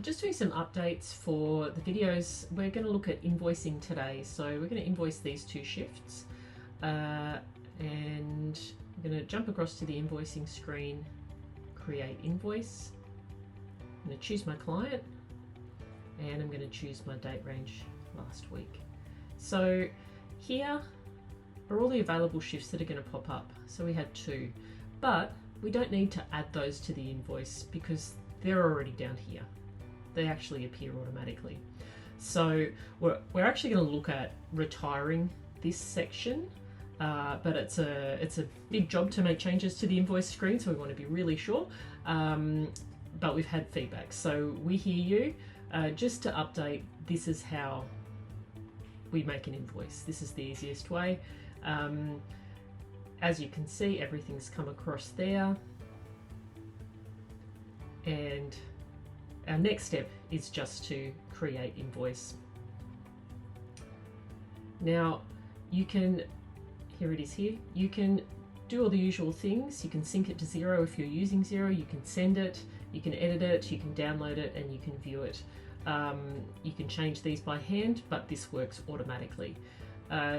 Just doing some updates for the videos. We're going to look at invoicing today. So we're going to invoice these two shifts and I'm going to jump across to the invoicing screen, create invoice. I'm going to choose my client and I'm going to choose my date range last week. So here are all the available shifts that are going to pop up. So we had 2, but we don't need to add those to the invoice because they're already down here. They actually appear automatically. So we're actually going to look at retiring this section, but it's a big job to make changes to the invoice screen, so we want to be really sure. But we've had feedback, so we hear you. Just to update, this is how we make an invoice. This is the easiest way. As you can see, everything's come across there, and our next step is just to create invoice. Now you can, here it is here, you can do all the usual things. You can sync it to Xero if you're using Xero, you can send it, you can edit it, you can download it, and you can view it. You can change these by hand, but this works automatically.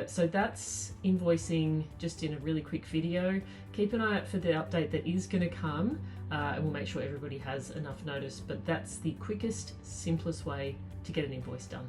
So that's invoicing just in a really quick video. Keep an eye out for the update that is going to come, and we'll make sure everybody has enough notice, but that's the quickest, simplest way to get an invoice done.